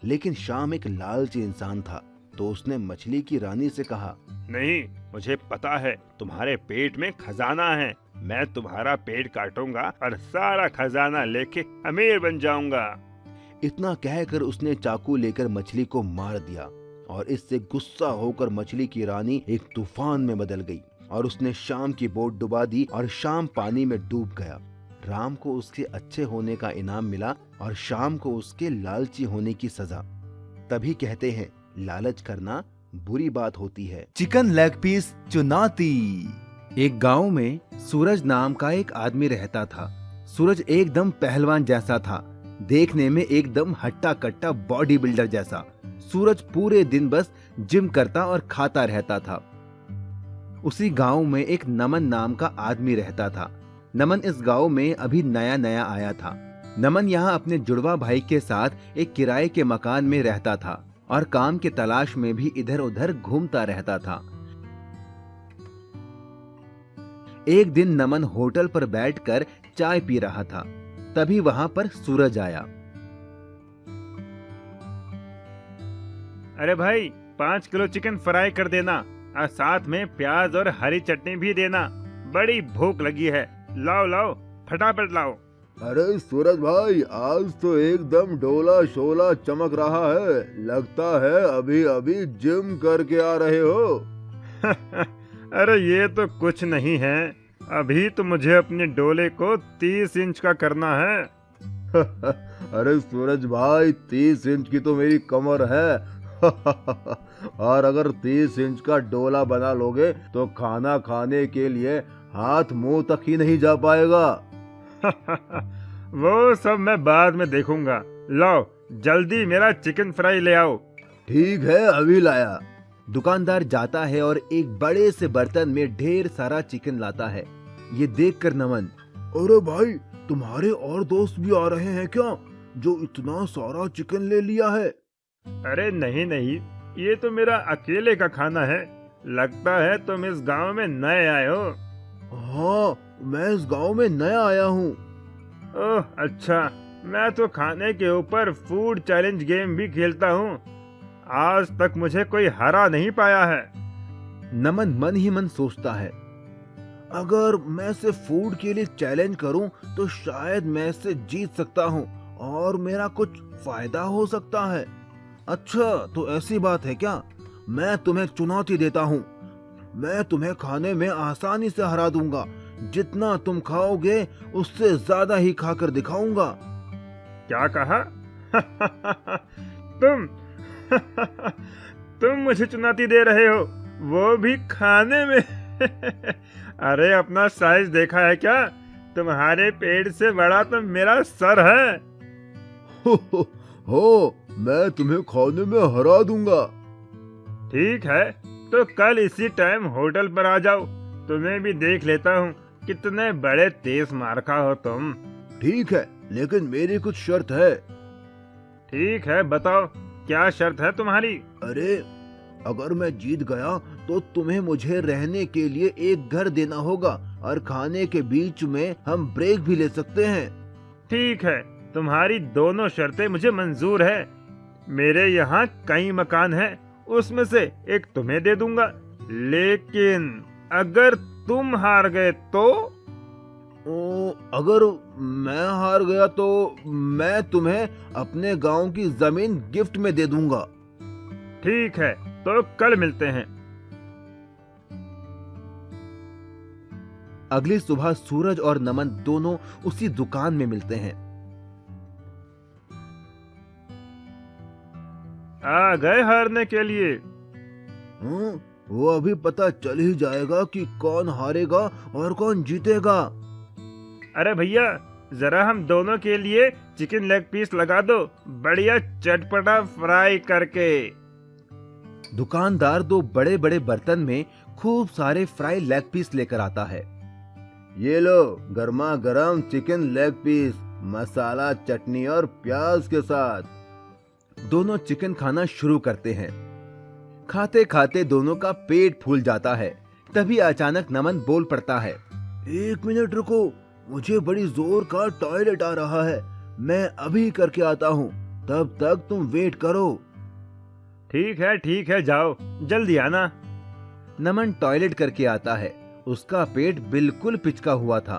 लेकिन शाम एक लालची इंसान था तो उसने मछली की रानी से कहा, नहीं, मुझे पता है तुम्हारे पेट में खजाना है। मैं तुम्हारा पेट काटूंगा और सारा खजाना लेके अमीर बन जाऊंगा। इतना कहकर उसने चाकू लेकर मछली को मार दिया और इससे गुस्सा होकर मछली की रानी एक तूफान में बदल गई और उसने शाम की बोट डुबा दी और शाम पानी में डूब गया। राम को उसके अच्छे होने का इनाम मिला और शाम को उसके लालची होने की सजा। तभी कहते हैं, लालच करना बुरी बात होती है। चिकन लेग पीस चुनौती। एक गांव में सूरज नाम का एक आदमी रहता था। सूरज एकदम पहलवान जैसा था, देखने में एकदम हट्टा कट्टा बॉडी बिल्डर जैसा। सूरज पूरे दिन बस जिम करता और खाता रहता था। उसी गांव में एक नमन नाम का आदमी रहता था। नमन इस गांव में अभी नया नया आया था। नमन यहाँ अपने जुड़वा भाई के साथ एक किराए के मकान में रहता था और काम के तलाश में भी इधर उधर घूमता रहता था। एक दिन नमन होटल पर बैठकर चाय पी रहा था। तभी वहां पर सूरज आया। अरे भाई, 5 किलो चिकन फ्राई कर देना और साथ में प्याज और हरी चटनी भी देना। बड़ी भूख लगी है। लाओ लाओ, फटाफट लाओ। अरे सूरज भाई, आज तो एकदम डोला शोला चमक रहा है। लगता है अभी अभी जिम करके आ रहे हो। अरे ये तो कुछ नहीं है। अभी तो मुझे अपने डोले को 30 इंच का करना है। अरे सूरज भाई, 30 इंच की तो मेरी कमर है। और अगर 30 इंच का डोला बना लोगे तो खाना खाने के लिए हाथ मुंह तक ही नहीं जा पाएगा। वो सब मैं बाद में देखूंगा। लाओ जल्दी मेरा चिकन फ्राई ले आओ। ठीक है, अभी लाया। दुकानदार जाता है और एक बड़े से बर्तन में ढेर सारा चिकन लाता है। ये देखकर नमन, अरे भाई, तुम्हारे और दोस्त भी आ रहे हैं क्या, जो इतना सारा चिकन ले लिया है? अरे नहीं नहीं, ये तो मेरा अकेले का खाना है। लगता है तुम इस गांव में नए आए हो। हाँ, मैं इस गांव में नया आया हूँ। ओह अच्छा, मैं तो खाने के ऊपर फूड चैलेंज गेम भी खेलता हूँ। आज तक मुझे कोई हरा नहीं पाया है। नमन मन ही मन सोचता है, अगर मैं सिर्फ फूड के लिए चैलेंज करूं तो शायद मैं इससे जीत सकता हूं और मेरा कुछ फायदा हो सकता है। अच्छा, तो ऐसी बात है क्या? मैं तुम्हें चुनौती देता हूं। मैं तुम्हें खाने में आसानी से हरा दूंगा। जितना तुम खाओगे उससे ज्यादा ही खाकर दिखाऊंगा। क्या कहा? तुम तुम मुझे चुनौती दे रहे हो, वो भी खाने में? अरे अपना साइज देखा है क्या? तुम्हारे पेट से बड़ा तो मेरा सर है। हो, मैं तुम्हें खाने में हरा दूंगा। ठीक है, तो कल इसी टाइम होटल पर आ जाओ। तुम्हें भी देख लेता हूँ कितने बड़े तेज मारखा हो तुम। ठीक है, लेकिन मेरी कुछ शर्त है। ठीक है, बताओ क्या शर्त है तुम्हारी? अरे, अगर मैं जीत गया तो तुम्हें मुझे रहने के लिए एक घर देना होगा और खाने के बीच में हम ब्रेक भी ले सकते हैं। ठीक है, तुम्हारी दोनों शर्तें मुझे मंजूर है। मेरे यहाँ कई मकान हैं, उसमें से एक तुम्हें दे दूंगा, लेकिन अगर तुम हार गए तो? अगर मैं हार गया तो मैं तुम्हें अपने गांव की जमीन गिफ्ट में दे दूंगा। ठीक है, तो कल मिलते हैं। अगली सुबह सूरज और नमन दोनों उसी दुकान में मिलते हैं। आ गए हारने के लिए? वो अभी पता चल ही जाएगा कि कौन हारेगा और कौन जीतेगा। अरे भैया, जरा हम दोनों के लिए चिकन लेग पीस लगा दो, बढ़िया चटपटा फ्राई करके। दुकानदार दो बड़े बड़े बर्तन में खूब सारे फ्राई लेग पीस लेकर आता है। ये लो, गर्मा गर्म चिकन लेग पीस, मसाला, चटनी और प्याज के साथ। दोनों चिकन खाना शुरू करते हैं। खाते खाते दोनों का पेट फूल जाता है। तभी अचानक नमन बोल पड़ता है, 1 मिनट रुको, मुझे बड़ी जोर का टॉयलेट आ रहा है, मैं अभी करके आता हूँ, तब तक तुम वेट करो। ठीक है, जाओ, जल्दी आना। नमन टॉयलेट करके आता है। उसका पेट बिल्कुल पिचका हुआ था।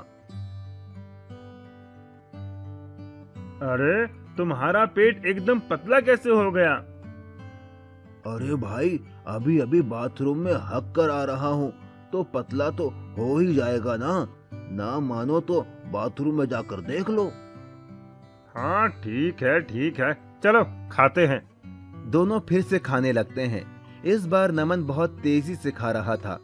अरे, तुम्हारा पेट एकदम पतला कैसे हो गया? अरे भाई, अभी अभी बाथरूम में हक कर आ रहा हूँ, तो पतला तो हो ही जाएगा ना। ना मानो तो बाथरूम में जाकर देख लो। हाँ ठीक है, चलो खाते हैं। दोनों फिर से खाने लगते हैं। इस बार नमन बहुत तेजी से खा रहा था,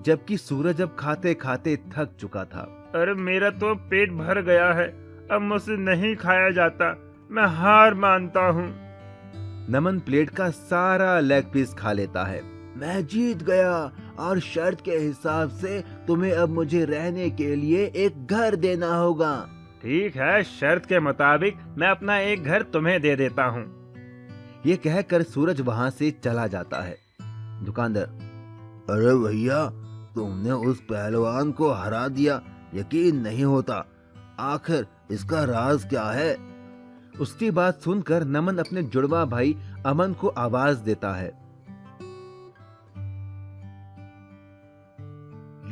जबकि सूरज अब खाते खाते थक चुका था। अरे मेरा तो पेट भर गया है, अब मुझसे नहीं खाया जाता, मैं हार मानता हूँ। नमन प्लेट का सारा लेग पीस खा लेता है। मैं जीत गया और शर्त के हिसाब से तुम्हें अब मुझे रहने के लिए एक घर देना होगा। ठीक है, शर्त के मुताबिक मैं अपना एक घर तुम्हें दे देता हूँ। ये कहकर सूरज वहाँ से चला जाता है। दुकानदार, अरे भैया, तुमने उस पहलवान को हरा दिया, यकीन नहीं होता। आखिर इसका राज क्या है? उसकी बात सुनकर नमन अपने जुड़वा भाई अमन को आवाज देता है।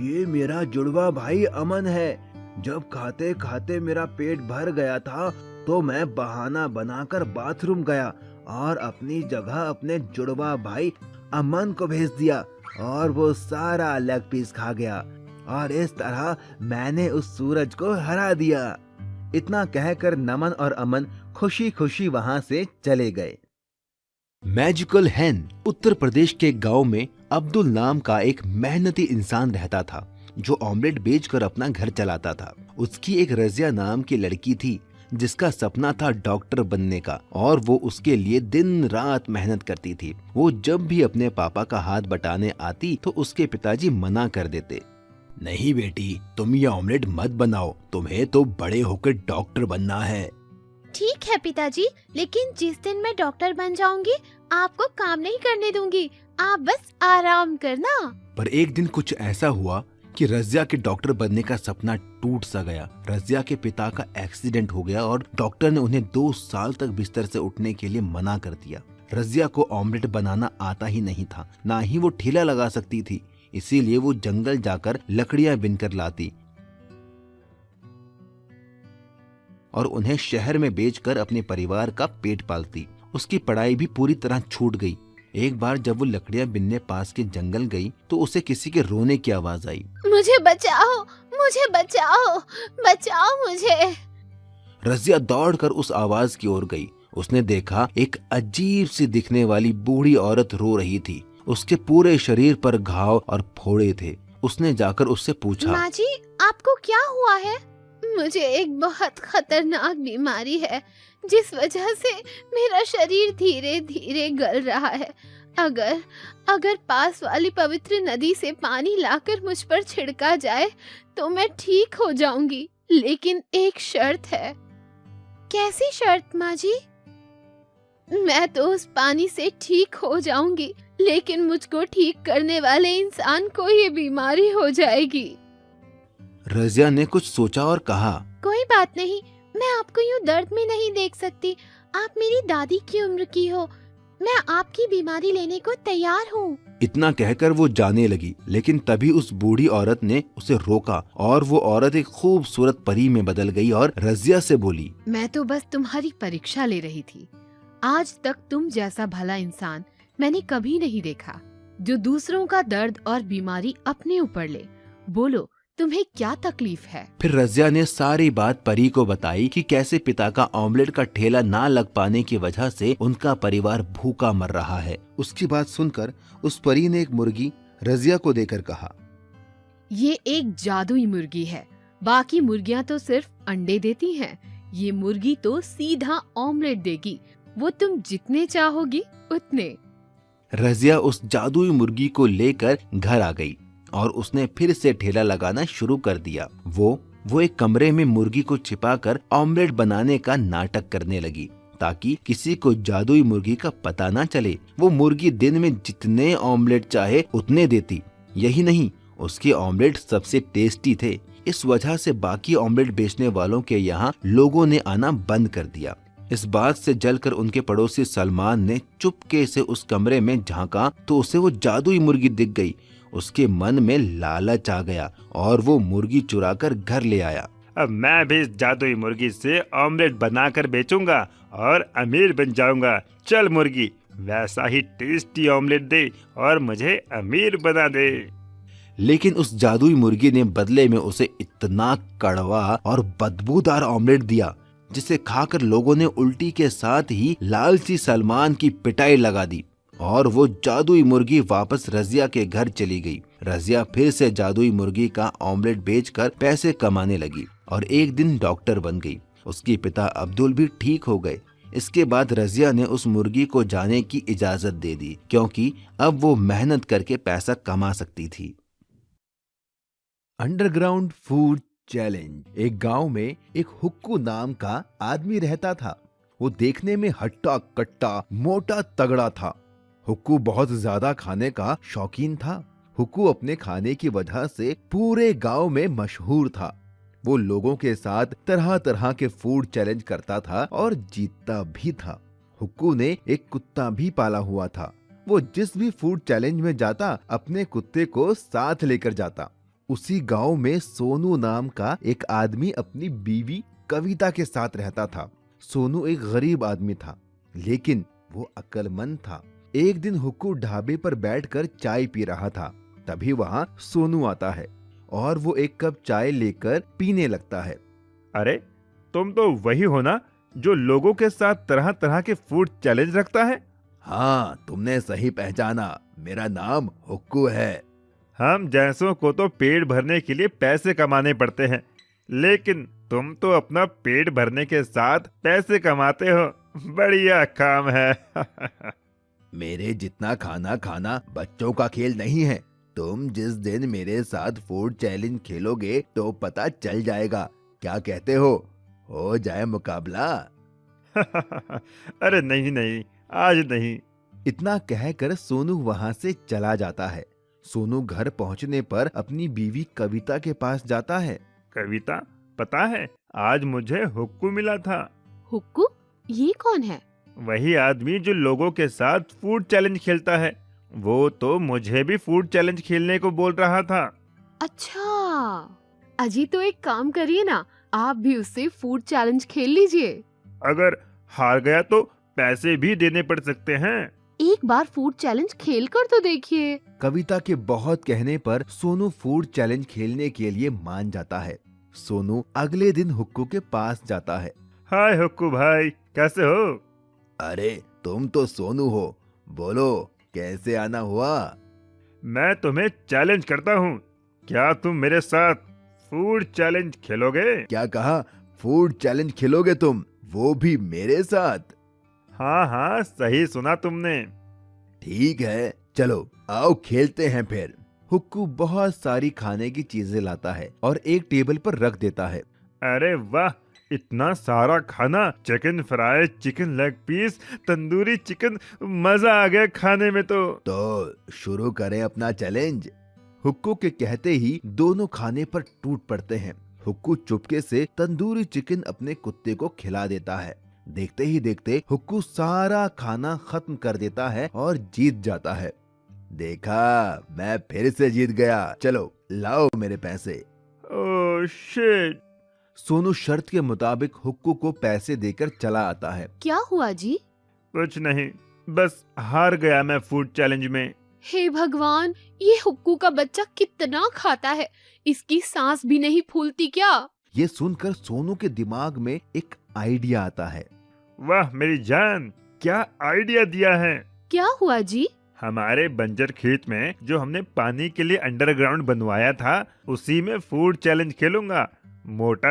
ये मेरा जुड़वा भाई अमन है। जब खाते खाते मेरा पेट भर गया था तो मैं बहाना बनाकर बाथरूम गया और अपनी जगह अपने जुड़वा भाई अमन को भेज दिया और वो सारा लेग पीस खा गया और इस तरह मैंने उस सूरज को हरा दिया। इतना कहकर नमन और अमन खुशी खुशी वहां से चले गए। मैजिकल हैन उत्तर प्रदेश के गांव में अब्दुल नाम का एक मेहनती इंसान रहता था, जो ऑमलेट बेचकर अपना घर चलाता था। उसकी एक रजिया नाम की लड़की थी, जिसका सपना था डॉक्टर बनने का, और वो उसके लिए दिन रात मेहनत करती थी। वो जब भी अपने पापा का हाथ बटाने आती तो उसके पिताजी मना कर देते। नहीं बेटी, तुम ये ऑमलेट मत बनाओ, तुम्हें तो बड़े होकर डॉक्टर बनना है। ठीक है पिताजी, लेकिन जिस दिन मैं डॉक्टर बन जाऊंगी आपको काम नहीं करने दूंगी, आप बस आराम करना। पर एक दिन कुछ ऐसा हुआ कि रजिया के डॉक्टर बनने का सपना टूट सा गया। रजिया के पिता का एक्सीडेंट हो गया और डॉक्टर ने उन्हें 2 साल तक बिस्तर से उठने के लिए मना कर दिया। रजिया को ऑमलेट बनाना आता ही नहीं था, ना ही वो ठेला लगा सकती थी। इसीलिए वो जंगल जाकर लकड़ियां बिनकर लाती और उन्हें शहर में बेचकर अपने परिवार का पेट पालती। उसकी पढ़ाई भी पूरी तरह छूट गई। एक बार जब वो लकड़ियां बिनने पास के जंगल गई तो उसे किसी के रोने की आवाज आई। मुझे बचाओ, मुझे बचाओ, बचाओ मुझे। रजिया दौड़कर उस आवाज की ओर गई। उसने देखा एक अजीब सी दिखने वाली बूढ़ी औरत रो रही थी। उसके पूरे शरीर पर घाव और फोड़े थे। उसने जाकर उससे पूछा, माँ जी, आपको क्या हुआ है? मुझे एक बहुत खतरनाक बीमारी है जिस वजह से मेरा शरीर धीरे धीरे गल रहा है। अगर पास वाली पवित्र नदी से पानी लाकर मुझ पर छिड़का जाए तो मैं ठीक हो जाऊंगी, लेकिन एक शर्त है। कैसी शर्त माँ जी? मैं तो उस पानी से ठीक हो जाऊंगी, लेकिन मुझको ठीक करने वाले इंसान को ये बीमारी हो जाएगी। रजिया ने कुछ सोचा और कहा, कोई बात नहीं, मैं आपको यूं दर्द में नहीं देख सकती। आप मेरी दादी की उम्र की हो, मैं आपकी बीमारी लेने को तैयार हूँ। इतना कहकर वो जाने लगी, लेकिन तभी उस बूढ़ी औरत ने उसे रोका और वो औरत एक खूबसूरत परी में बदल गई और रजिया से बोली, मैं तो बस तुम्हारी परीक्षा ले रही थी। आज तक तुम जैसा भला इंसान मैंने कभी नहीं देखा, जो दूसरों का दर्द और बीमारी अपने ऊपर ले। बोलो, तुम्हें क्या तकलीफ है? फिर रजिया ने सारी बात परी को बताई कि कैसे पिता का ऑमलेट का ठेला ना लग पाने की वजह से उनका परिवार भूखा मर रहा है। उसकी बात सुनकर उस परी ने एक मुर्गी रजिया को देकर कहा, ये एक जादुई मुर्गी है। बाकी मुर्गियां तो सिर्फ अंडे देती हैं, ये मुर्गी तो सीधा ऑमलेट देगी। वो तुम जितने चाहोगी उतने। रजिया उस जादुई मुर्गी को लेकर घर आ गई और उसने फिर से ठेला लगाना शुरू कर दिया। वो एक कमरे में मुर्गी को छिपाकर ऑमलेट बनाने का नाटक करने लगी ताकि किसी को जादुई मुर्गी का पता ना चले। वो मुर्गी दिन में जितने ऑमलेट चाहे उतने देती। यही नहीं, उसके ऑमलेट सबसे टेस्टी थे। इस वजह से बाकी ऑमलेट बेचने वालों के यहाँ लोगों ने आना बंद कर दिया। इस बात से जलकर उनके पड़ोसी सलमान ने चुपके से उस कमरे में झांका तो उसे वो जादुई मुर्गी दिख गई। उसके मन में लालच आ गया और वो मुर्गी चुराकर घर ले आया। अब मैं भी इस जादुई मुर्गी से ऑमलेट बनाकर बेचूंगा और अमीर बन जाऊंगा। चल मुर्गी, वैसा ही टेस्टी ऑमलेट दे और मुझे अमीर बना दे। लेकिन उस जादुई मुर्गी ने बदले में उसे इतना कड़वा और बदबूदार ऑमलेट दिया जिसे खाकर लोगों ने उल्टी के साथ ही लालची सलमान की पिटाई लगा दी और वो जादुई मुर्गी वापस रजिया के घर चली गई। रजिया फिर से जादुई मुर्गी का ऑमलेट बेचकर पैसे कमाने लगी और एक दिन डॉक्टर बन गई। उसके पिता अब्दुल भी ठीक हो गए। इसके बाद रजिया ने उस मुर्गी को जाने की इजाजत दे दी क्योंकि अब वो मेहनत करके पैसा कमा सकती थी। Underground food challenge. एक गांव में एक हुक्कू नाम का आदमी रहता था। वो देखने में हट्टा कट्टा मोटा तगड़ा था। हुक्कू बहुत ज्यादा खाने का शौकीन था। हुक्कू अपने खाने की वजह से पूरे गांव में मशहूर था। वो लोगों के साथ तरह तरह के फूड चैलेंज करता था और जीतता भी था। हुक्कू ने एक कुत्ता भी पाला हुआ था। वो जिस भी फूड चैलेंज में जाता अपने कुत्ते को साथ लेकर जाता। उसी गांव में सोनू नाम का एक आदमी अपनी बीवी कविता के साथ रहता था। सोनू एक गरीब आदमी था, लेकिन वो अक्लमंद था। एक दिन हुक्कू ढाबे पर बैठकर चाय पी रहा था। तभी वहाँ सोनू आता है और वो एक कप चाय लेकर पीने लगता है। अरे, तुम तो वही हो ना जो लोगों के साथ तरह तरह के फूड चैलेंज रखता है? हाँ, तुमने सही पहचाना। मेरा नाम हुक्कू है। हम जैसों को तो पेट भरने के लिए पैसे कमाने पड़ते हैं, लेकिन तुम तो अपना पेट भरने के साथ पैसे कमाते हो। बढ़िया काम है। मेरे जितना खाना खाना बच्चों का खेल नहीं है। तुम जिस दिन मेरे साथ फूड चैलेंज खेलोगे तो पता चल जाएगा। क्या कहते हो जाए मुकाबला? अरे नहीं नहीं, आज नहीं। इतना कहकर सोनू वहां से चला जाता है। सोनू घर पहुंचने पर अपनी बीवी कविता के पास जाता है। कविता, पता है आज मुझे हुक्कू मिला था। हुक्कू? ये कौन है? वही आदमी जो लोगों के साथ फूड चैलेंज खेलता है। वो तो मुझे भी फूड चैलेंज खेलने को बोल रहा था। अच्छा, अजी तो एक काम करिए ना, आप भी उससे फूड चैलेंज खेल लीजिए। अगर हार गया तो पैसे भी देने पड़ सकते हैं। एक बार फूड चैलेंज खेल कर तो देखिए। कविता के बहुत कहने पर सोनू फूड चैलेंज खेलने के लिए मान जाता है। सोनू अगले दिन हुक्कू के पास जाता है। हाय हुक्कू भाई, कैसे हो? अरे तुम तो सोनू हो, बोलो कैसे आना हुआ? मैं तुम्हें चैलेंज करता हूँ, क्या तुम मेरे साथ फूड चैलेंज खेलोगे? क्या कहा? फूड चैलेंज खेलोगे तुम, वो भी मेरे साथ? हाँ हाँ, सही सुना तुमने। ठीक है, चलो आओ खेलते हैं फिर। हुक्कू बहुत सारी खाने की चीजें लाता है और एक टेबल पर रख देता है। अरे वाह, इतना सारा खाना, chicken fry, chicken leg piece, tandoori chicken, मजा आ गया खाने में तो शुरू करें अपना चैलेंज। हुक्कू के कहते ही दोनों खाने पर टूट पड़ते हैं। हुक्कू चुपके से तंदूरी चिकन अपने कुत्ते को खिला देता है। देखते ही देखते हुक्कू सारा खाना खत्म कर देता है और जीत जाता है। देखा, मैं फिर से जीत गया, चलो लाओ मेरे पैसे। Oh shit. सोनू शर्त के मुताबिक हुक्कू को पैसे देकर चला आता है। क्या हुआ जी? कुछ नहीं, बस हार गया मैं फूड चैलेंज में। हे भगवान, ये हुक्कू का बच्चा कितना खाता है, इसकी सांस भी नहीं फूलती क्या? ये सुनकर सोनू के दिमाग में एक आइडिया आता है। वाह मेरी जान, क्या आइडिया दिया है। क्या हुआ जी? हमारे बंजर खेत में जो हमने पानी के लिए अंडरग्राउंड बनवाया था, उसी में फूड चैलेंज खेलूंगा। मोटा